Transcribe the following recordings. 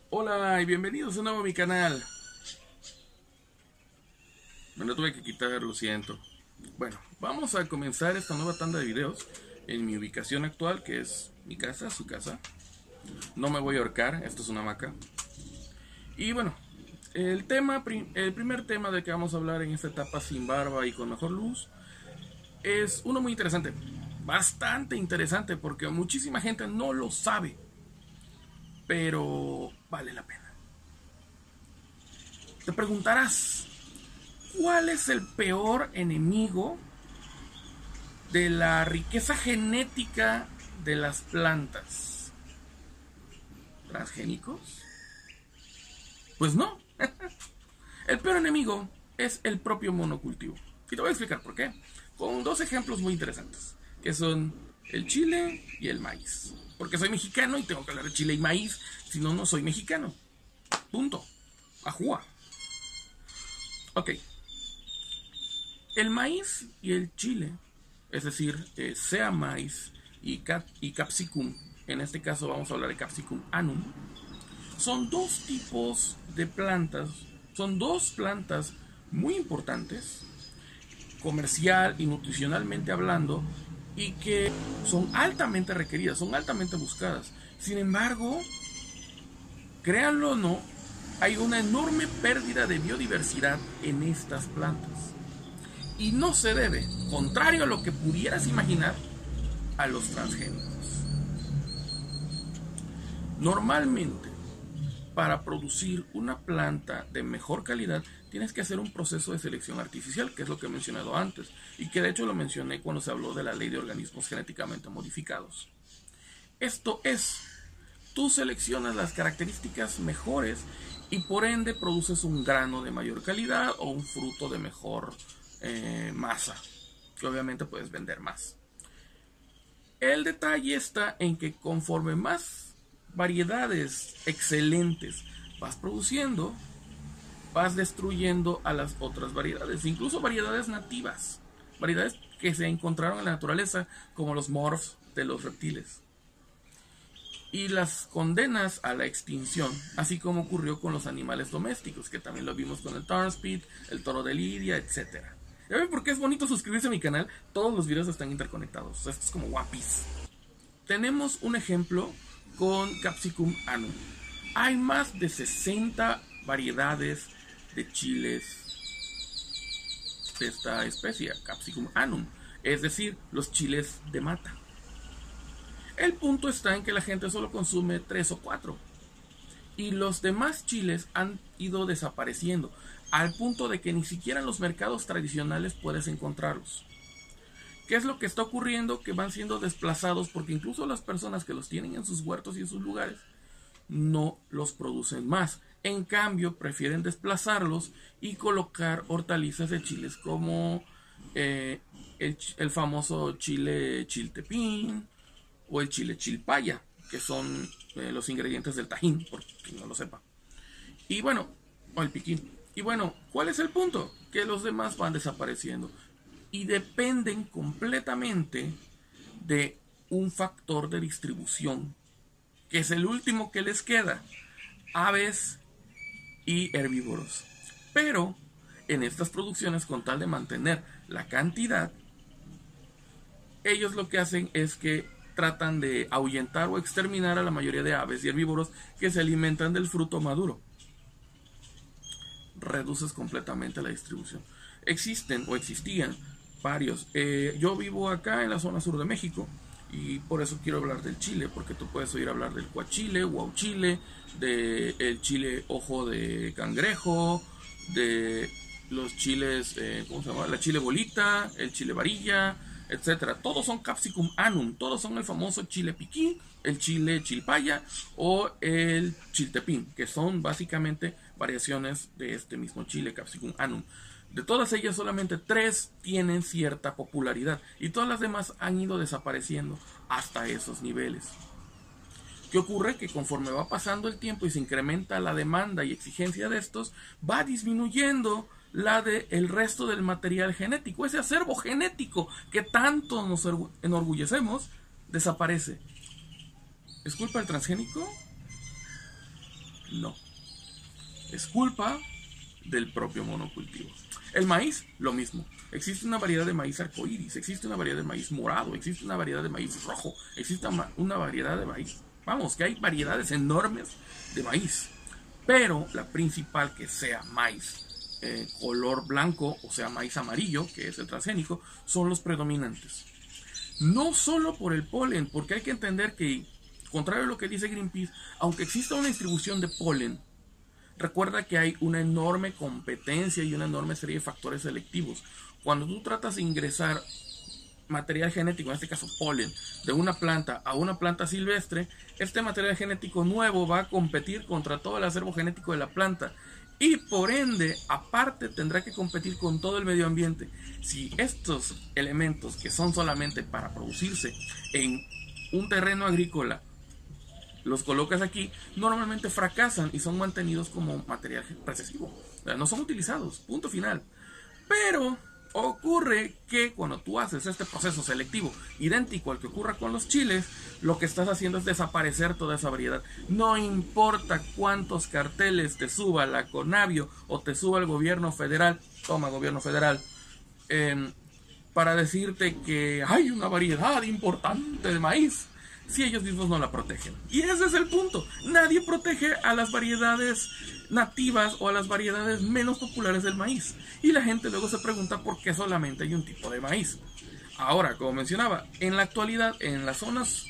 Hola y bienvenidos de nuevo a mi canal. Me lo tuve que quitar, lo siento. Bueno, vamos a comenzar esta nueva tanda de videos en mi ubicación actual, que es mi casa, su casa. No me voy a ahorcar, esto es una hamaca. Y bueno, el primer tema del que vamos a hablar en esta etapa sin barba y con mejor luz es uno muy interesante. Bastante interesante porque muchísima gente no lo sabe, pero vale la pena. Te preguntarás, ¿cuál es el peor enemigo de la riqueza genética de las plantas? ¿Transgénicos? Pues no. El peor enemigo es el propio monocultivo. Y te voy a explicar por qué. Con dos ejemplos muy interesantes, que son el chile y el maíz. Porque soy mexicano y tengo que hablar de chile y maíz, si no, no soy mexicano. Punto. Ajúa. Ok. El maíz y el chile, es decir, sea maíz y capsicum, en este caso vamos a hablar de Capsicum annuum, son dos tipos de plantas, son dos plantas muy importantes, comercial y nutricionalmente hablando, y que son altamente requeridas, son altamente buscadas. Sin embargo, créanlo o no, hay una enorme pérdida de biodiversidad en estas plantas. Y no se debe, contrario a lo que pudieras imaginar, a los transgénicos. Normalmente, para producir una planta de mejor calidad, tienes que hacer un proceso de selección artificial, que es lo que he mencionado antes, y que de hecho lo mencioné cuando se habló de la ley de organismos genéticamente modificados. Esto es, tú seleccionas las características mejores y por ende produces un grano de mayor calidad o un fruto de mejor masa, que obviamente puedes vender más. El detalle está en que conforme más variedades excelentes vas produciendo, vas destruyendo a las otras variedades, incluso variedades nativas, variedades que se encontraron en la naturaleza, como los morphs de los reptiles, y las condenas a la extinción, así como ocurrió con los animales domésticos, que también lo vimos con el turnspit, el toro de Lidia, etc. ¿Ya ven por qué es bonito suscribirse a mi canal? Todos los videos están interconectados. Esto es como One Piece. Tenemos un ejemplo con Capsicum annuum. Hay más de 60 variedades de chiles de esta especie, Capsicum annuum, es decir, los chiles de mata. El punto está en que la gente solo consume 3 o 4. Y los demás chiles han ido desapareciendo, al punto de que ni siquiera en los mercados tradicionales puedes encontrarlos. ¿Qué es lo que está ocurriendo? Que van siendo desplazados porque incluso las personas que los tienen en sus huertos y en sus lugares no los producen más. En cambio, prefieren desplazarlos y colocar hortalizas de chiles como el famoso chile chiltepín o el chile chilpaya, que son los ingredientes del tajín, por quien no lo sepa. Y bueno, o el piquín. Y bueno, ¿cuál es el punto? Que los demás van desapareciendo y dependen completamente de un factor de distribución, que es el último que les queda: aves y herbívoros. Pero en estas producciones, con tal de mantener la cantidad, ellos lo que hacen es que tratan de ahuyentar o exterminar a la mayoría de aves y herbívoros que se alimentan del fruto maduro. Reduces completamente la distribución. Existen o existían varios. Yo vivo acá en la zona sur de México y por eso quiero hablar del chile, porque tú puedes oír hablar del guachile, guauchile, del chile ojo de cangrejo, de los chiles, ¿cómo se llama? La chile bolita, el chile varilla, etcétera. Todos son Capsicum annuum, todos son el famoso chile piquín, el chile chilpaya o el chiltepín, que son básicamente variaciones de este mismo chile Capsicum annuum. De todas ellas, solamente 3 tienen cierta popularidad y todas las demás han ido desapareciendo hasta esos niveles. ¿Qué ocurre? Que conforme va pasando el tiempo y se incrementa la demanda y exigencia de estos, va disminuyendo la del resto del material genético. Ese acervo genético que tanto nos enorgullecemos desaparece. ¿Es culpa del transgénico? No. Es culpa del propio monocultivo. El maíz, lo mismo. Existe una variedad de maíz arcoíris, existe una variedad de maíz morado, existe una variedad de maíz rojo, existe una variedad de maíz. Vamos, que hay variedades enormes de maíz. Pero la principal, que sea maíz color blanco, o sea maíz amarillo, que es el transgénico, son los predominantes. No solo por el polen, porque hay que entender que, contrario a lo que dice Greenpeace, aunque exista una distribución de polen, recuerda que hay una enorme competencia y una enorme serie de factores selectivos. Cuando tú tratas de ingresar material genético, en este caso polen, de una planta a una planta silvestre, este material genético nuevo va a competir contra todo el acervo genético de la planta y por ende, aparte, tendrá que competir con todo el medio ambiente. Si estos elementos que son solamente para producirse en un terreno agrícola los colocas aquí, normalmente fracasan y son mantenidos como material recesivo. O sea, no son utilizados, punto final. Pero ocurre que cuando tú haces este proceso selectivo idéntico al que ocurra con los chiles, lo que estás haciendo es desaparecer toda esa variedad. No importa cuántos carteles te suba la Conavio o te suba el gobierno federal, toma gobierno federal, para decirte que hay una variedad importante de maíz, si ellos mismos no la protegen. Y ese es el punto. Nadie protege a las variedades nativas o a las variedades menos populares del maíz. Y la gente luego se pregunta por qué solamente hay un tipo de maíz. Ahora, como mencionaba, en la actualidad, en las zonas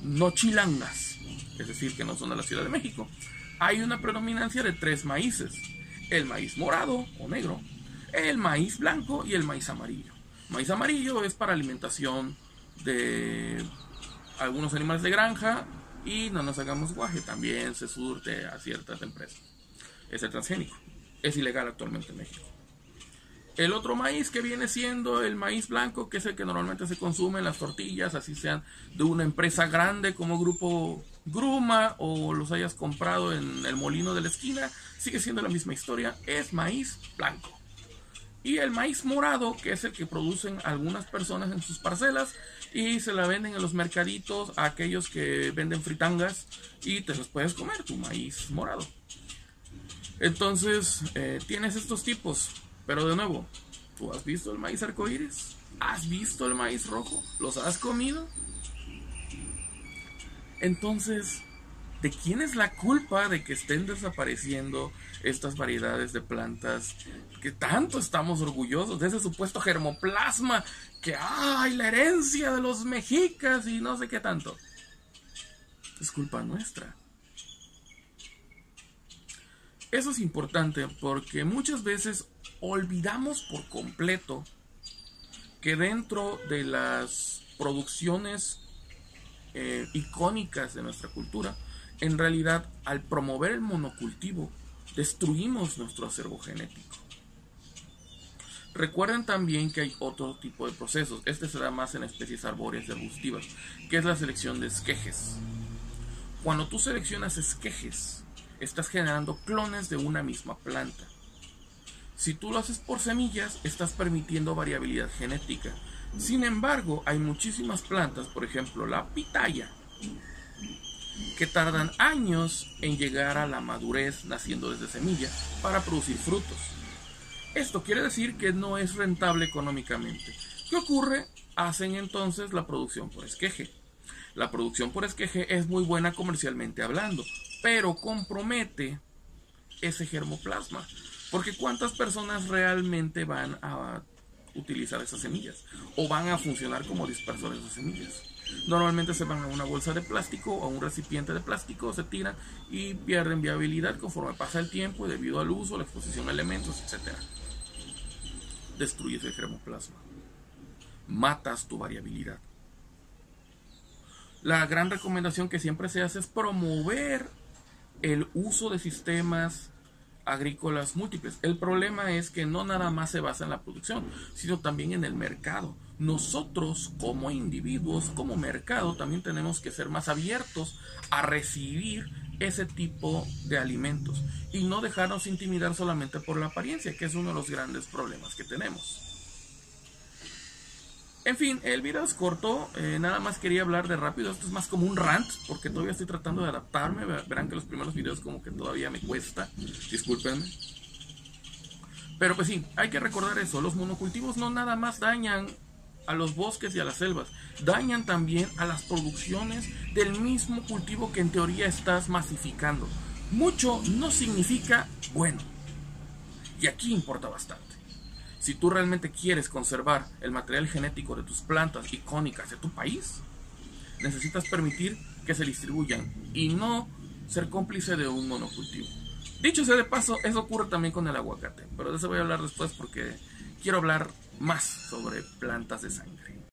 no chilangas, es decir, que no son de la Ciudad de México, hay una predominancia de 3 maíces. El maíz morado o negro, el maíz blanco y el maíz amarillo. Maíz amarillo es para alimentación de algunos animales de granja y no nos hagamos guaje, también se surte a ciertas empresas. Es el transgénico, es ilegal actualmente en México. El otro maíz que viene siendo el maíz blanco, que es el que normalmente se consume en las tortillas, así sean de una empresa grande como Grupo Gruma o los hayas comprado en el molino de la esquina, sigue siendo la misma historia, es maíz blanco. Y el maíz morado, que es el que producen algunas personas en sus parcelas y se la venden en los mercaditos a aquellos que venden fritangas y te los puedes comer, tu maíz morado. Entonces, tienes estos tipos, pero de nuevo, ¿tú has visto el maíz arcoíris? ¿Has visto el maíz rojo? ¿Los has comido? Entonces, ¿de quién es la culpa de que estén desapareciendo estas variedades de plantas que tanto estamos orgullosos de ese supuesto germoplasma que ¡ay! La herencia de los mexicas y no sé qué tanto? Es culpa nuestra. Eso es importante porque muchas veces olvidamos por completo que dentro de las producciones icónicas de nuestra cultura, en realidad, al promover el monocultivo, destruimos nuestro acervo genético. Recuerden también que hay otro tipo de procesos. Este se da más en especies arbóreas y arbustivas, que es la selección de esquejes. Cuando tú seleccionas esquejes, estás generando clones de una misma planta. Si tú lo haces por semillas, estás permitiendo variabilidad genética. Sin embargo, hay muchísimas plantas, por ejemplo la pitaya, que tardan años en llegar a la madurez naciendo desde semilla para producir frutos. Esto quiere decir que no es rentable económicamente. ¿Qué ocurre? Hacen entonces la producción por esqueje. La producción por esqueje es muy buena comercialmente hablando, pero compromete ese germoplasma. Porque ¿cuántas personas realmente van a utilizar esas semillas? O van a funcionar como dispersores de semillas. Normalmente se van a una bolsa de plástico o a un recipiente de plástico, se tiran y pierden viabilidad conforme pasa el tiempo y debido al uso, la exposición a elementos, etc. Destruyes el germoplasma. Matas tu variabilidad. La gran recomendación que siempre se hace es promover el uso de sistemas agrícolas múltiples. El problema es que no nada más se basa en la producción, sino también en el mercado. Nosotros como individuos, como mercado, también tenemos que ser más abiertos a recibir ese tipo de alimentos y no dejarnos intimidar solamente por la apariencia, que es uno de los grandes problemas que tenemos. En fin, el video es corto, nada más quería hablar de rápido, esto es más como un rant, porque todavía estoy tratando de adaptarme, verán que los primeros videos como que todavía me cuesta, discúlpenme. Pero pues sí, hay que recordar eso, los monocultivos no nada más dañan a los bosques y a las selvas, dañan también a las producciones del mismo cultivo que en teoría estás masificando. Mucho no significa bueno, y aquí importa bastante. Si tú realmente quieres conservar el material genético de tus plantas icónicas de tu país, necesitas permitir que se distribuyan y no ser cómplice de un monocultivo. Dicho sea de paso, eso ocurre también con el aguacate, pero de eso voy a hablar después porque quiero hablar más sobre plantas de sangre.